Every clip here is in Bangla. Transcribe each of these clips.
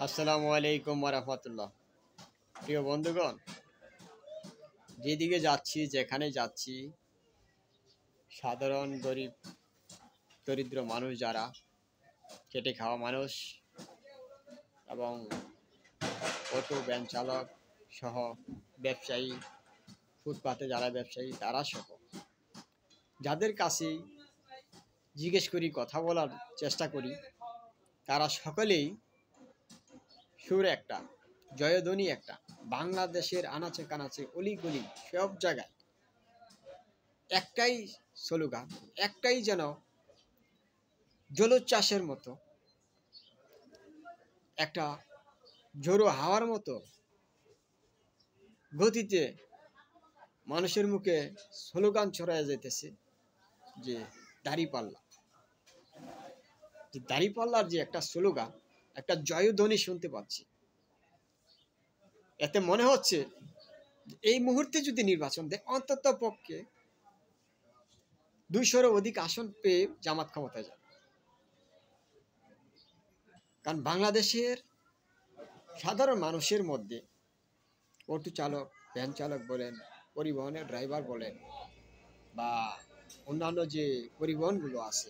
আসসালামু আলাইকুম ওয়া প্রিয় বন্ধুগণ, যেদিকে যাচ্ছি যেখানে যাচ্ছি সাধারণ গরিব দরিদ্র মানুষ যারা খেটে খাওয়া মানুষ এবং অটো ভ্যান চালক সহ ব্যবসায়ী, ফুটপাতে যারা ব্যবসায়ী তারা সহ যাদের কাছে জিজ্ঞেস করি, কথা বলার চেষ্টা করি, তারা সকলেই সুর একটা, জয়ধ্বনি একটা, বাংলাদেশের আনাচে কানাচে অলিগলি সব জায়গায় একটাই স্লোগান, একটাই যেন জলোচ্ছ্বাসের মতো, একটা ঝোড়ো হাওয়ার মতো গতিতে মানুষের মুখে স্লোগান ছড়ায় যেতেছে যে দাঁড়িপাল্লা। যে দাঁড়িপাল্লার যে একটা স্লোগান, একটা জয়ধ্বনি শুনতে পাচ্ছি। এতে মনে হচ্ছে এই মুহূর্তে যদি নির্বাচন দেয়, অন্তত পক্ষে 200-র অধিক আসন পেয়ে জামাত ক্ষমতায় যাবে। কারণ বাংলাদেশের সাধারণ মানুষের মধ্যে অটো চালক, ভ্যান চালক বলেন, পরিবহনের ড্রাইভার বলেন, বা অন্যান্য যে পরিবহনগুলো আছে,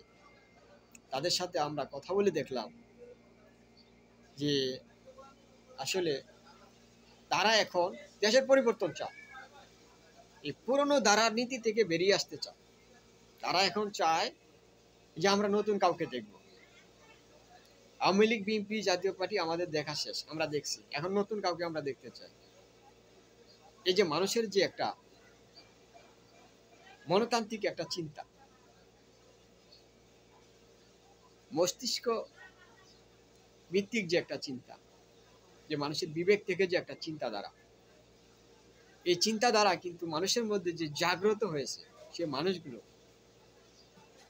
তাদের সাথে আমরা কথা বলে দেখলাম যে আসলে তারা এখন দেশের পরিবর্তন চায়, এই পুরনো ধারার নীতি থেকে বেরিয়ে আসতে চায়। তারা এখন চায় যে আমরা নতুন কাউকে দেখব। আওয়ামী লীগ, বিএনপি, জাতীয় পার্টি আমাদের দেখা শেষ, আমরা দেখছি, এখন নতুন কাউকে আমরা দেখতে চাই। এই যে মানুষের যে একটা মনতান্ত্রিক একটা চিন্তা, মস্তিষ্ক ভিত্তিক যে একটা চিন্তা, যে মানুষের বিবেক থেকে যে একটা চিন্তাধারা, এই চিন্তাধারা কিন্তু মানুষের মধ্যে যে জাগ্রত হয়েছে, সে মানুষগুলো,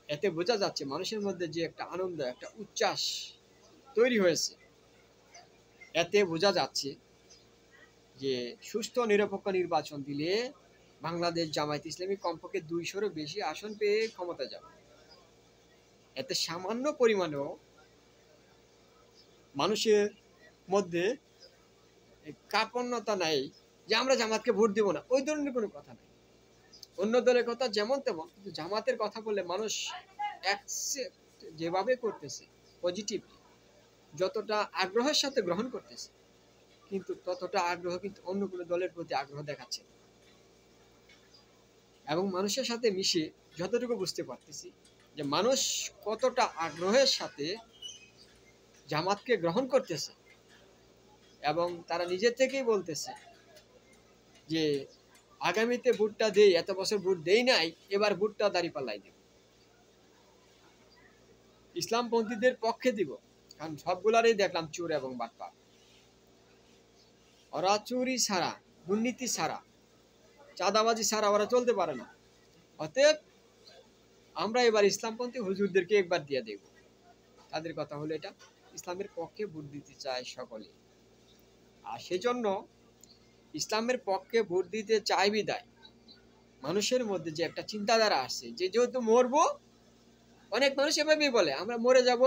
এতে বোঝা যাচ্ছে মানুষের মধ্যে যে একটা আনন্দ, একটা উচ্ছ্বাস তৈরি হয়েছে। এতে বোঝা যাচ্ছে যে সুস্থ নিরপেক্ষ নির্বাচন দিলে বাংলাদেশ জামায়াত ইসলামী কমপক্ষে 200-রও বেশি আসন পেয়ে ক্ষমতা যাবে। এতে সামান্য পরিমাণেও মানুষের মধ্যে কার্পণ্যতা নাই যে আমরা জামাতকে ভোট দেব না, ওই ধরনের কোনো কথা নাই। অন্য দলের কথা যেমন তেমন, কিন্তু জামাতের কথা বললে মানুষ অ্যাকসেপ্ট যেভাবে করতেছে, পজিটিভলি যতটা আগ্রহের সাথে গ্রহণ করতেছে, কিন্তু ততটা আগ্রহ কিন্তু অন্য কোনো দলের প্রতি আগ্রহ দেখাচ্ছে। এবং মানুষের সাথে মিশে যতটুকু বুঝতে পারতেছি যে মানুষ কতটা আগ্রহের সাথে জামাতকে গ্রহণ করতেছে, এবং তারা নিজের থেকেই বলতেছে যে আগামীতে ভোটটা দেই, এত বছর ভোট দেই নাই, এবার ভোটটা দাঁড়িপাল্লাই দেব, ইসলামপন্থীদের পক্ষে দিব। কারণ সবগুলারই দেখলাম চোর এবং বাটপার, ওরা চুরি ছাড়া, দুর্নীতি ছাড়া, চাঁদাবাজি ছাড়া ওরা চলতে পারে না। অতএব আমরা এবার ইসলামপন্থী হুজুরদেরকে একবার দিয়ে দেব। তাদের কথা হলো এটা, ইসলামের পক্ষে ভোট দিতে চায় সকলে। আর সেজন্য ইসলামের পক্ষে ভোট দিতে চাই বিদায় মানুষের মধ্যে যে একটা চিন্তাধারা আসছে যে যেহেতু মরবো, অনেক মানুষ এভাবেই বলে আমরা মরে যাব,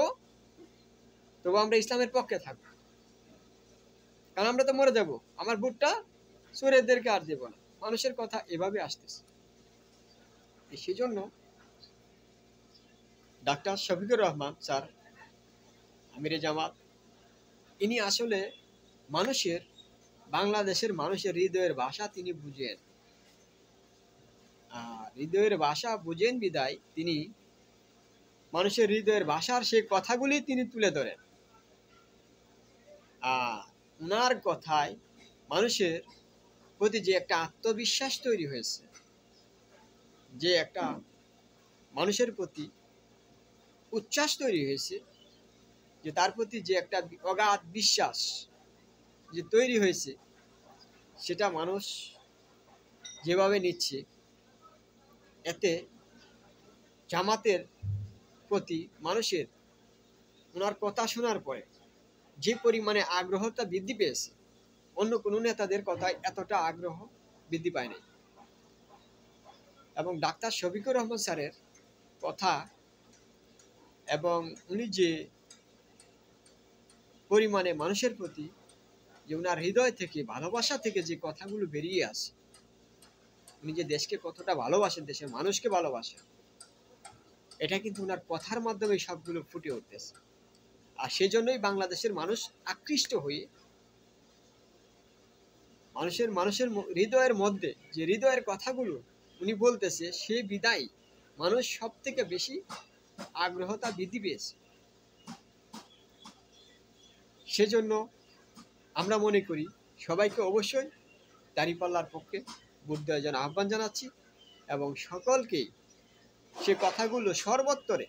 তবু আমরা ইসলামের পক্ষে থাকবো, কারণ আমরা তো মরে যাব, আমার ভোটটা চোরেদেরকে আর দেব না। মানুষের কথা এভাবে আসতেছে। সেজন্য ডাক্তার শফিকুর রহমান স্যার, আমিরে জামাত, ইনি আসলে মানুষের, বাংলাদেশের মানুষের হৃদয়ের ভাষা তিনি বুঝেন। হৃদয়ের ভাষা বুঝেন বিদায় তিনি মানুষের হৃদয়ের ভাষার সেই কথাগুলি তিনি তুলে ধরেন। ওনার কথায় মানুষের প্রতি যে একটা আত্মবিশ্বাস তৈরি হয়েছে, যে একটা মানুষের প্রতি উচ্ছ্বাস তৈরি হয়েছে, যে তার প্রতি যে একটা অগাধ বিশ্বাস যে তৈরি হয়েছে, সেটা মানুষ যেভাবে নিচ্ছে, এতে জামাতের প্রতি মানুষের ওনার কথা শোনার পরে যে পরিমাণে আগ্রহটা বৃদ্ধি পেয়েছে, অন্য কোনো নেতাদের কথায় এতটা আগ্রহ বৃদ্ধি পায় নাই। এবং ডাক্তার শফিকুর রহমান স্যারের কথা, এবং উনি যে পরিমাণে মানুষের প্রতি যে ওনার হৃদয় থেকে ভালোবাসা থেকে যে কথাগুলো বেরিয়ে আসে, উনি যে দেশকে কতটা ভালোবাসেন, দেশের মানুষকে ভালোবাসেন, এটা কিন্তু ওনার কথার মাধ্যমে সবগুলো ফুটে উঠতেছে। আর সেজন্যই বাংলাদেশের মানুষ আকৃষ্ট হয়ে মানুষের হৃদয়ের মধ্যে যে হৃদয়ের কথাগুলো উনি বলতেছে, সে বিদায় মানুষ সব থেকে বেশি আগ্রহতা বৃদ্ধি পেয়েছে। সেজন্য আমরা মনে করি সবাইকে অবশ্যই দাঁড়িপাল্লার পক্ষে ভোট দেওয়ার জন্য আহ্বান জানাচ্ছি এবং সকলকেই সে কথাগুলো সর্বত্তরে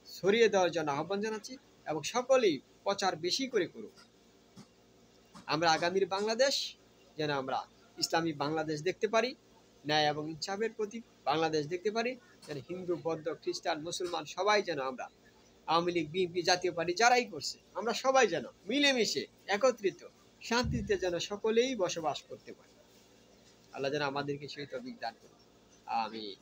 ছড়িয়ে দেওয়ার জন্য আহ্বান জানাচ্ছি এবং সকলেই প্রচার বেশি করে করুক। আমরা আগামীর বাংলাদেশ যেন আমরা ইসলামী বাংলাদেশ দেখতে পারি, ন্যায় এবং ইনসাফের প্রতি বাংলাদেশ দেখতে পারি, যেন হিন্দু বৌদ্ধ খ্রিস্টান মুসলমান সবাই যেন আমরা আওয়ামী লীগ বিএনপি জাতীয় পার্টি যারাই করছে আমরা সবাই যেন মিলেমিশে একত্রিত শান্তিতে যেন সকলেই বসবাস করতে পারি। আল্লাহ যেন আমাদেরকে সেই তৌফিক দান করুন। আমিন।